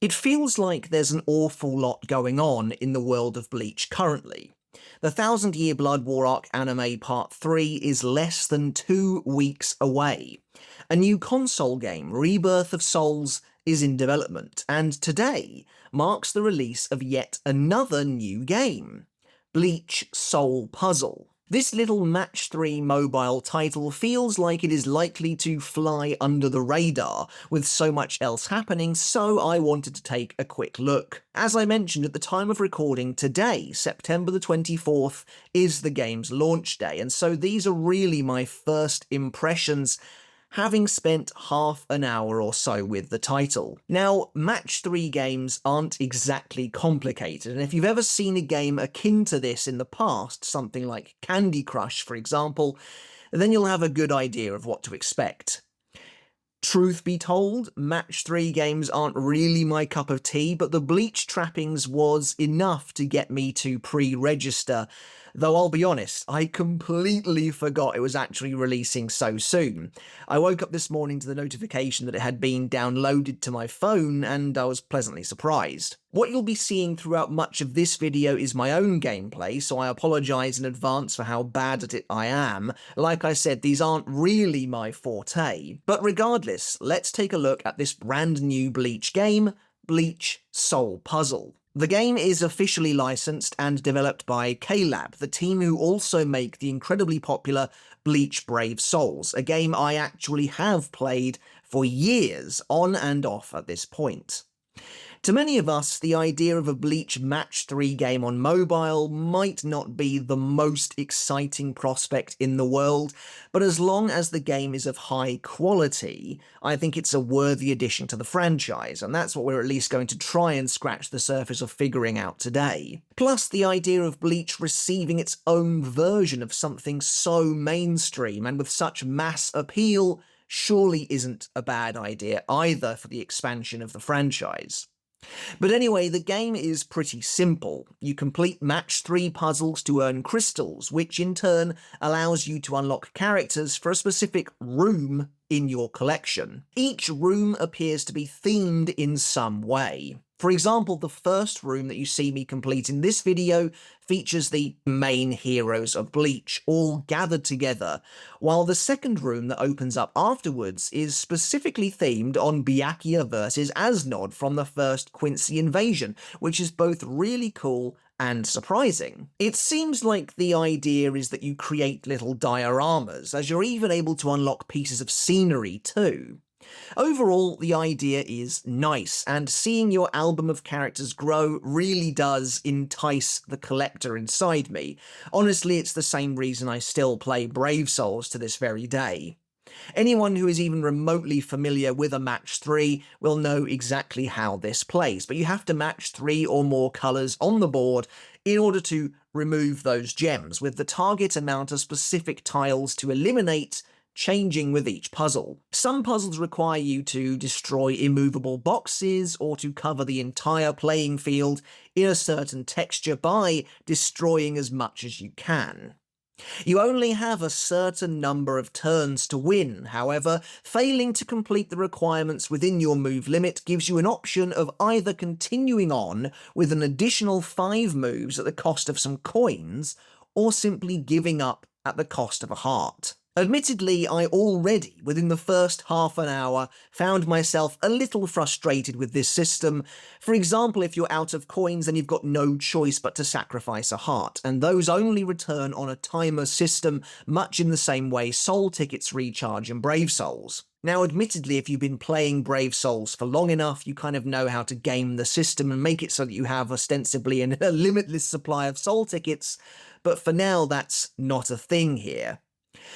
It feels like there's an awful lot going on in the world of Bleach currently. The Thousand Year Blood War Arc Anime Part 3 is less than 2 weeks away. A new console game, Rebirth of Souls, is in development, and today marks the release of yet another new game, Bleach Soul Puzzle. This little Match 3 mobile title feels like it is likely to fly under the radar with so much else happening, so I wanted to take a quick look. As I mentioned at the time of recording, today, September the 24th, is the game's launch day, and so these are really my first impressions, having spent half an hour or so with the title. Now, Match 3 games aren't exactly complicated, and if you've ever seen a game akin to this in the past, something like Candy Crush for example, then you'll have a good idea of what to expect. Truth be told, Match 3 games aren't really my cup of tea, but the Bleach trappings was enough to get me to pre-register, though I'll be honest, I completely forgot it was actually releasing so soon. I woke up this morning to the notification that it had been downloaded to my phone, and I was pleasantly surprised. What you'll be seeing throughout much of this video is my own gameplay, so I apologise in advance for how bad at it I am. Like I said, these aren't really my forte. But regardless, let's take a look at this brand new Bleach game, Bleach Soul Puzzle. The game is officially licensed and developed by KLab, the team who also make the incredibly popular Bleach Brave Souls, a game I actually have played for years, on and off at this point. To many of us, the idea of a Bleach Match 3 game on mobile might not be the most exciting prospect in the world, but as long as the game is of high quality, I think it's a worthy addition to the franchise, and that's what we're at least going to try and scratch the surface of figuring out today. Plus, the idea of Bleach receiving its own version of something so mainstream and with such mass appeal surely isn't a bad idea either for the expansion of the franchise. But anyway, the game is pretty simple. You complete Match 3 puzzles to earn crystals, which in turn allows you to unlock characters for a specific room in your collection. Each room appears to be themed in some way. For example, the first room that you see me complete in this video features the main heroes of Bleach, all gathered together, while the second room that opens up afterwards is specifically themed on Byakuya vs Asnod from the first Quincy invasion, which is both really cool and surprising. It seems like the idea is that you create little dioramas, as you're even able to unlock pieces of scenery too. Overall, the idea is nice, and seeing your album of characters grow really does entice the collector inside me. Honestly, it's the same reason I still play Brave Souls to this very day. Anyone who is even remotely familiar with a Match 3 will know exactly how this plays, but you have to match 3 or more colours on the board in order to remove those gems, with the target amount of specific tiles to eliminate changing with each puzzle. Some puzzles require you to destroy immovable boxes or to cover the entire playing field in a certain texture by destroying as much as you can. You only have a certain number of turns to win, however, failing to complete the requirements within your move limit gives you an option of either continuing on with an additional 5 moves at the cost of some coins, or simply giving up at the cost of a heart. Admittedly, I already, within the first half an hour, found myself a little frustrated with this system. For example, if you're out of coins, then you've got no choice but to sacrifice a heart, and those only return on a timer system, much in the same way soul tickets recharge in Brave Souls. Now, admittedly, if you've been playing Brave Souls for long enough, you kind of know how to game the system and make it so that you have ostensibly a limitless supply of soul tickets, but for now, that's not a thing here.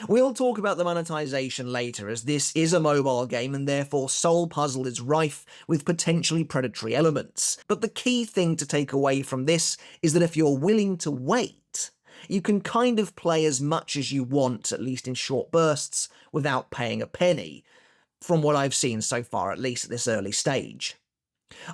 We'll talk about the monetization later, as this is a mobile game and therefore Soul Puzzle is rife with potentially predatory elements. But the key thing to take away from this is that if you're willing to wait, you can kind of play as much as you want, at least in short bursts, without paying a penny, from what I've seen so far, at least at this early stage.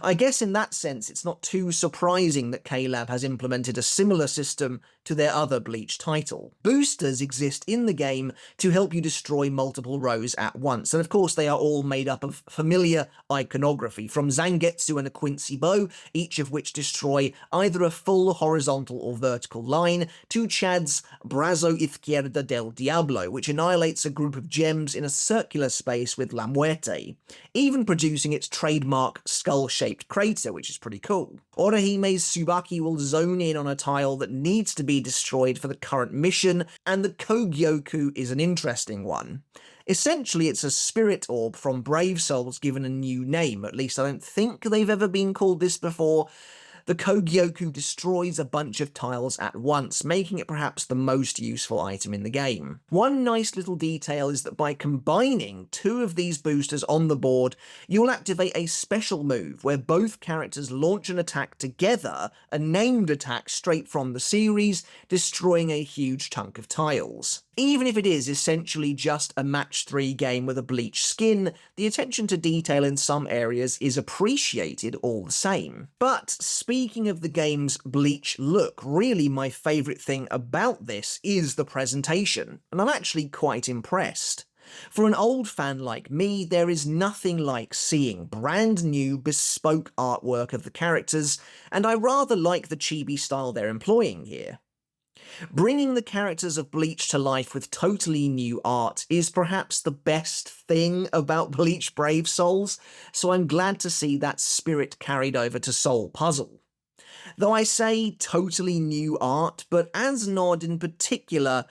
I guess in that sense, it's not too surprising that KLab has implemented a similar system to their other Bleach title. Boosters exist in the game to help you destroy multiple rows at once, and of course they are all made up of familiar iconography, from Zangetsu and a Quincy bow, each of which destroy either a full horizontal or vertical line, to Chad's Brazo Izquierda del Diablo, which annihilates a group of gems in a circular space with La Muerte, even producing its trademark skull-shaped crater, which is pretty cool. Orahime's Tsubaki will zone in on a tile that needs to be destroyed for the current mission, and the Kogyoku is an interesting one. Essentially, it's a spirit orb from Brave Souls given a new name. At least I don't think they've ever been called this before. The Kogyoku destroys a bunch of tiles at once, making it perhaps the most useful item in the game. One nice little detail is that by combining two of these boosters on the board, you'll activate a special move where both characters launch an attack together, a named attack straight from the series, destroying a huge chunk of tiles. Even if it is essentially just a match 3 game with a Bleach skin, the attention to detail in some areas is appreciated all the same. But speaking of the game's Bleach look, really my favourite thing about this is the presentation, and I'm actually quite impressed. For an old fan like me, there is nothing like seeing brand new, bespoke artwork of the characters, and I rather like the chibi style they're employing here. Bringing the characters of Bleach to life with totally new art is perhaps the best thing about Bleach Brave Souls, so I'm glad to see that spirit carried over to Soul Puzzle. Though I say totally new art, but Asnod in particular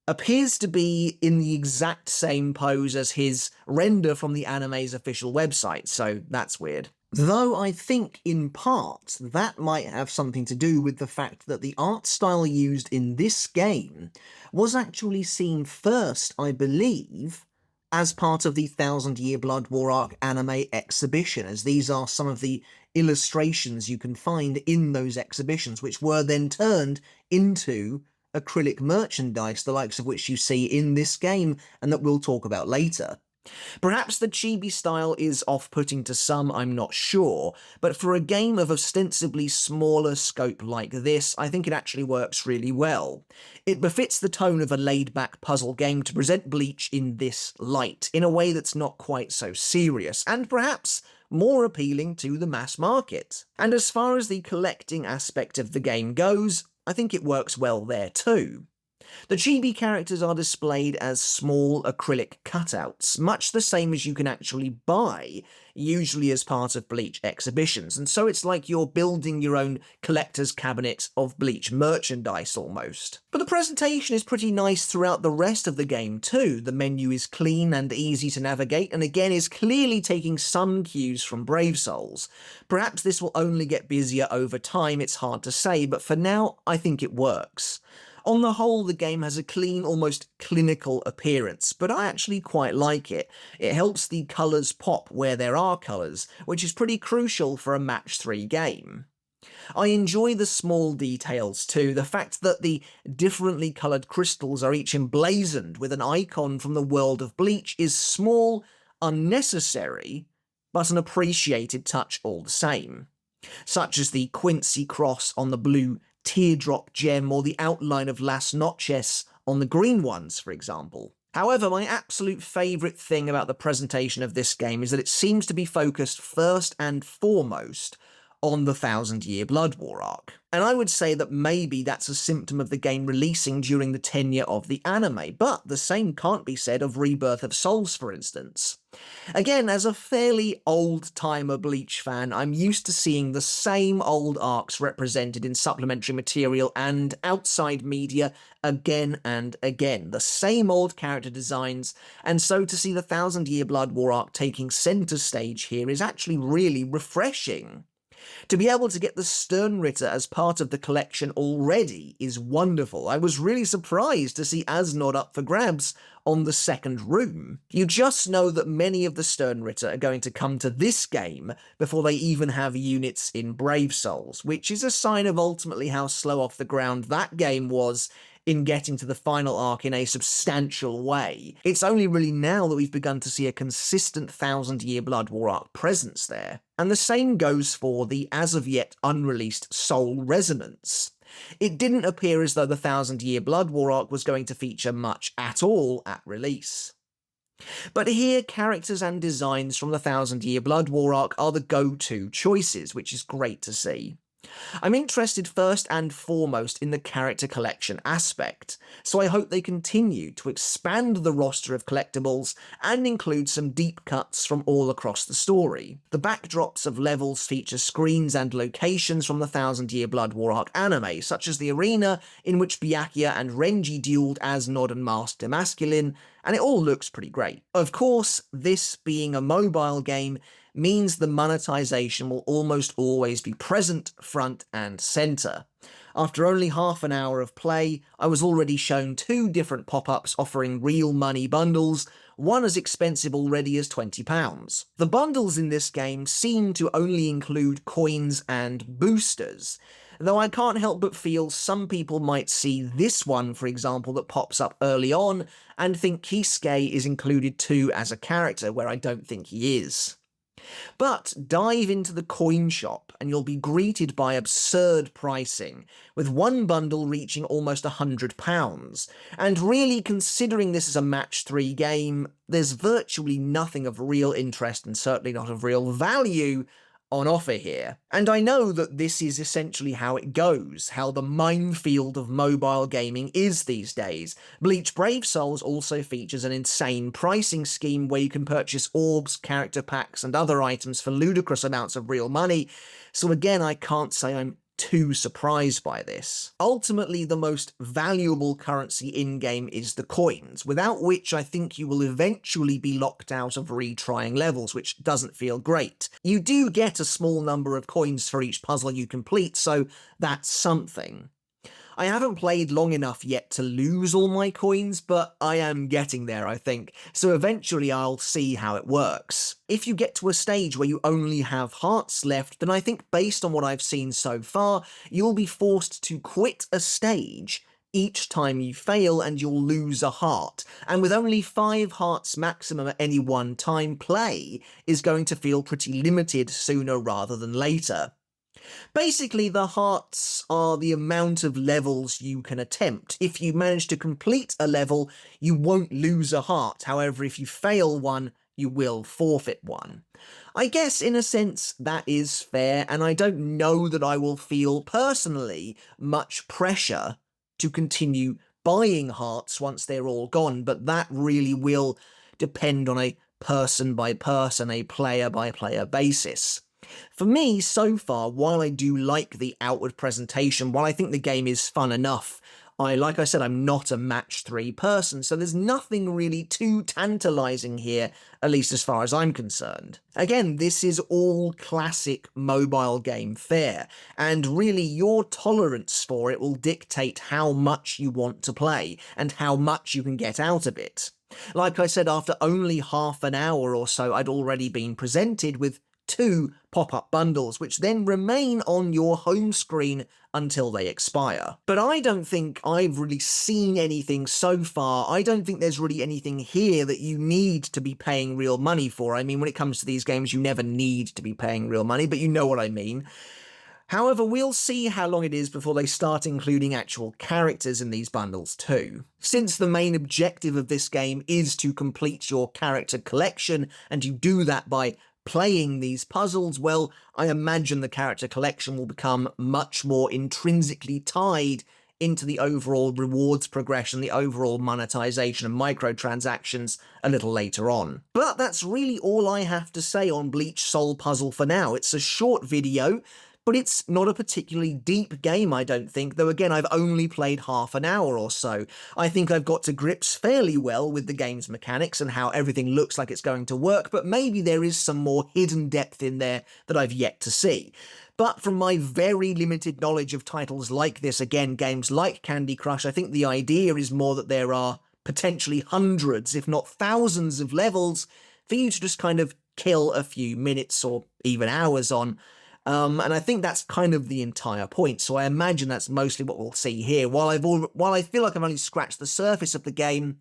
appears to be in the exact same pose as his render from the anime's official website, so that's weird. Though I think, in part, that might have something to do with the fact that the art style used in this game was actually seen first, I believe, as part of the Thousand Year Blood War Arc anime exhibition, as these are some of the illustrations you can find in those exhibitions, which were then turned into acrylic merchandise, the likes of which you see in this game, and that we'll talk about later. Perhaps the chibi style is off-putting to some, I'm not sure, but for a game of ostensibly smaller scope like this, I think it actually works really well. It befits the tone of a laid-back puzzle game to present Bleach in this light, in a way that's not quite so serious, and perhaps more appealing to the mass market. And as far as the collecting aspect of the game goes, I think it works well there too. The chibi characters are displayed as small acrylic cutouts, much the same as you can actually buy, usually as part of Bleach exhibitions, and so it's like you're building your own collector's cabinet of Bleach merchandise almost. But the presentation is pretty nice throughout the rest of the game too. The menu is clean and easy to navigate, and again is clearly taking some cues from Brave Souls. Perhaps this will only get busier over time, it's hard to say, but for now, I think it works. On the whole, the game has a clean, almost clinical appearance, but I actually quite like it. It helps the colours pop where there are colours, which is pretty crucial for a match 3 game. I enjoy the small details too, the fact that the differently coloured crystals are each emblazoned with an icon from the world of Bleach is small, unnecessary, but an appreciated touch all the same. Such as the Quincy cross on the blue teardrop gem or the outline of Las Noches on the green ones, for example. However, my absolute favourite thing about the presentation of this game is that it seems to be focused first and foremost on the Thousand Year Blood War arc. And I would say that maybe that's a symptom of the game releasing during the tenure of the anime, but the same can't be said of Rebirth of Souls, for instance. Again, as a fairly old-timer Bleach fan, I'm used to seeing the same old arcs represented in supplementary material and outside media again and again, the same old character designs, and so to see the Thousand Year Blood War arc taking centre stage here is actually really refreshing. To be able to get the Sternritter as part of the collection already is wonderful. I was really surprised to see Asnod up for grabs on the second room. You just know that many of the Sternritter are going to come to this game before they even have units in Brave Souls, which is a sign of ultimately how slow off the ground that game was in getting to the final arc in a substantial way. It's only really now that we've begun to see a consistent Thousand Year Blood War arc presence there. And the same goes for the as of yet unreleased Soul Resonance. It didn't appear as though the Thousand Year Blood War arc was going to feature much at all at release. But here, characters and designs from the Thousand Year Blood War arc are the go-to choices, which is great to see. I'm interested first and foremost in the character collection aspect, so I hope they continue to expand the roster of collectibles and include some deep cuts from all across the story. The backdrops of levels feature screens and locations from the Thousand Year Blood War arc anime, such as the arena in which Byakuya and Renji dueled as Nod and Master Masculine, and it all looks pretty great. Of course, this being a mobile game means the monetization will almost always be present, front and center. After only half an hour of play, I was already shown 2 different pop-ups offering real money bundles, one as expensive already as £20. The bundles in this game seem to only include coins and boosters, though I can't help but feel some people might see this one, for example, that pops up early on, and think Kisuke is included too as a character, where I don't think he is. But dive into the coin shop and you'll be greeted by absurd pricing, with one bundle reaching almost £100. And really, considering this is a match 3 game, there's virtually nothing of real interest and certainly not of real value on offer here. And I know that this is essentially how it goes, how the minefield of mobile gaming is these days. Bleach Brave Souls also features an insane pricing scheme where you can purchase orbs, character packs, and other items for ludicrous amounts of real money, so again, I can't say I'm too surprised by this. Ultimately, the most valuable currency in-game is the coins, without which I think you will eventually be locked out of retrying levels, which doesn't feel great. You do get a small number of coins for each puzzle you complete, so that's something. I haven't played long enough yet to lose all my coins, but I am getting there, I think, so eventually I'll see how it works. If you get to a stage where you only have hearts left, then I think based on what I've seen so far, you'll be forced to quit a stage each time you fail and you'll lose a heart, and with only 5 hearts maximum at any one time, play is going to feel pretty limited sooner rather than later. Basically, the hearts are the amount of levels you can attempt. If you manage to complete a level, you won't lose a heart. However, if you fail one, you will forfeit one. I guess, in a sense, that is fair, and I don't know that I will feel, personally, much pressure to continue buying hearts once they're all gone, but that really will depend on a person-by-person, a player-by-player basis. For me, so far, while I do like the outward presentation, while I think the game is fun enough, like I said, I'm not a match 3 person, so there's nothing really too tantalising here, at least as far as I'm concerned. Again, this is all classic mobile game fare, and really your tolerance for it will dictate how much you want to play, and how much you can get out of it. Like I said, after only half an hour or so, I'd already been presented with 2 pop-up bundles, which then remain on your home screen until they expire. But I don't think I've really seen anything so far. I don't think there's really anything here that you need to be paying real money for. I mean, when it comes to these games, you never need to be paying real money, but you know what I mean. However, we'll see how long it is before they start including actual characters in these bundles too. Since the main objective of this game is to complete your character collection, and you do that by playing these puzzles, well, I imagine the character collection will become much more intrinsically tied into the overall rewards progression, the overall monetization and microtransactions a little later on. But that's really all I have to say on Bleach Soul Puzzle for now. It's a short video, but it's not a particularly deep game, I don't think, though again, I've only played half an hour or so. I think I've got to grips fairly well with the game's mechanics and how everything looks like it's going to work, but maybe there is some more hidden depth in there that I've yet to see. But from my very limited knowledge of titles like this, again, games like Candy Crush, I think the idea is more that there are potentially hundreds, if not thousands of levels for you to just kind of kill a few minutes or even hours on. And I think that's kind of the entire point, so I imagine that's mostly what we'll see here. While I feel like I've only scratched the surface of the game,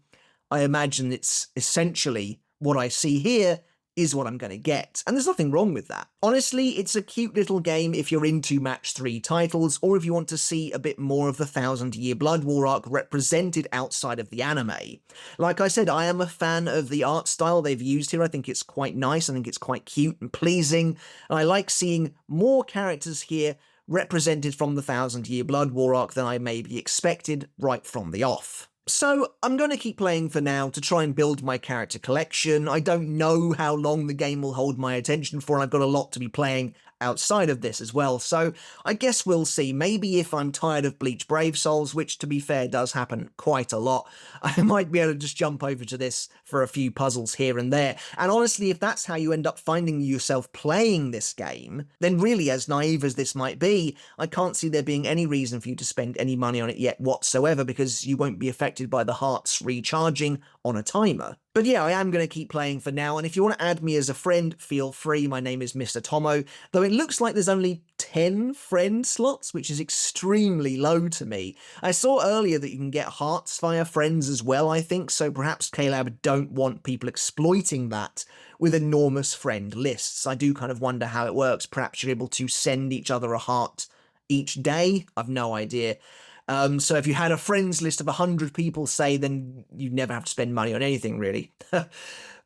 I imagine it's essentially what I see here is what I'm going to get, and there's nothing wrong with that. Honestly, it's a cute little game if you're into match 3 titles, or if you want to see a bit more of the Thousand Year Blood War arc represented outside of the anime. Like I said, I am a fan of the art style they've used here. I think it's quite nice, I think it's quite cute and pleasing, and I like seeing more characters here represented from the Thousand Year Blood War arc than I maybe expected right from the off. So I'm going to keep playing for now to try and build my character collection. I don't know how long the game will hold my attention for, and I've got a lot to be playing outside of this as well, so I guess we'll see. Maybe if I'm tired of Bleach Brave Souls, which to be fair does happen quite a lot, I might be able to just jump over to this for a few puzzles here and there. And honestly, if that's how you end up finding yourself playing this game, then really, as naive as this might be, I can't see there being any reason for you to spend any money on it yet whatsoever, because you won't be affected by the hearts recharging on a timer. But yeah, I am going to keep playing for now, and if you want to add me as a friend, feel free. My name is Mr. Tomo, though it looks like there's only 10 friend slots, which is extremely low to me. I saw earlier that you can get hearts via friends as well, I think, so perhaps KLab don't want people exploiting that with enormous friend lists. I do kind of wonder how it works. Perhaps you're able to send each other a heart each day? I've no idea. So if you had a friends list of 100 people, say, then you'd never have to spend money on anything, really.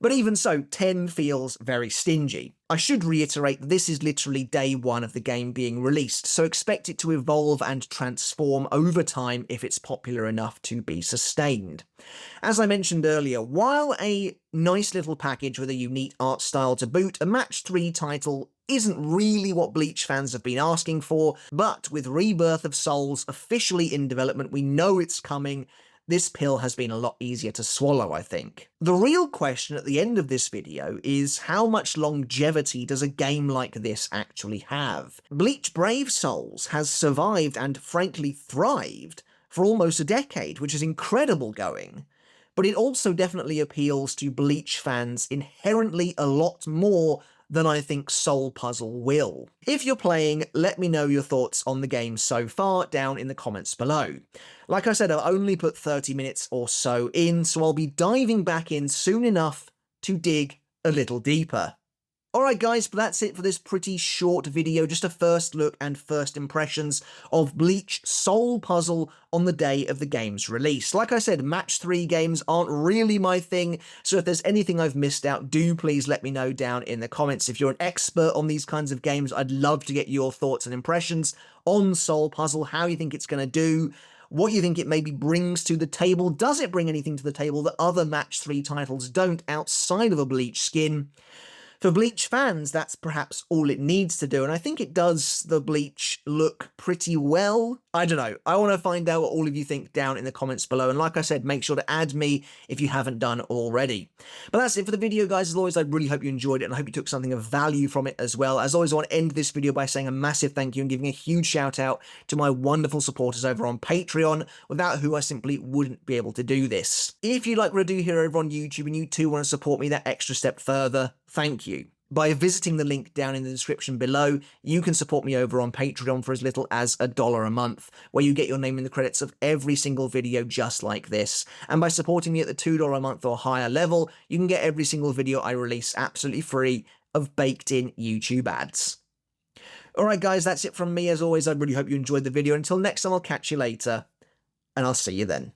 But even so, 10 feels very stingy. I should reiterate that this is literally day 1 of the game being released, so expect it to evolve and transform over time if it's popular enough to be sustained. As I mentioned earlier, while a nice little package with a unique art style to boot, a match 3 title isn't really what Bleach fans have been asking for, but with Rebirth of Souls officially in development, we know it's coming. This pill has been a lot easier to swallow, I think. The real question at the end of this video is how much longevity does a game like this actually have? Bleach Brave Souls has survived and frankly thrived for almost a decade, which is incredible going. But it also definitely appeals to Bleach fans inherently a lot more than I think Soul Puzzle will. If you're playing, let me know your thoughts on the game so far down in the comments below. Like I said, I've only put 30 minutes or so in, so I'll be diving back in soon enough to dig a little deeper. Alright guys, but that's it for this pretty short video, just a first look and first impressions of Bleach Soul Puzzle on the day of the game's release. Like I said, match 3 games aren't really my thing, so if there's anything I've missed out, do please let me know down in the comments. If you're an expert on these kinds of games, I'd love to get your thoughts and impressions on Soul Puzzle, how you think it's going to do, what you think it maybe brings to the table. Does it bring anything to the table that other match 3 titles don't outside of a Bleach skin? For Bleach fans, that's perhaps all it needs to do, and I think it does the Bleach look pretty well. I don't know. I want to find out what all of you think down in the comments below, and like I said, make sure to add me if you haven't done already. But that's it for the video, guys. As always, I really hope you enjoyed it, and I hope you took something of value from it as well. As always, I want to end this video by saying a massive thank you and giving a huge shout out to my wonderful supporters over on Patreon, without who I simply wouldn't be able to do this. If you like what I do here over on YouTube and you too want to support me that extra step further, thank you. By visiting the link down in the description below, you can support me over on Patreon for as little as $1 a month, where you get your name in the credits of every single video just like this. And by supporting me at the $2 a month or higher level, you can get every single video I release absolutely free of baked-in YouTube ads. Alright guys, that's it from me. As always, I really hope you enjoyed the video. Until next time, I'll catch you later, and I'll see you then.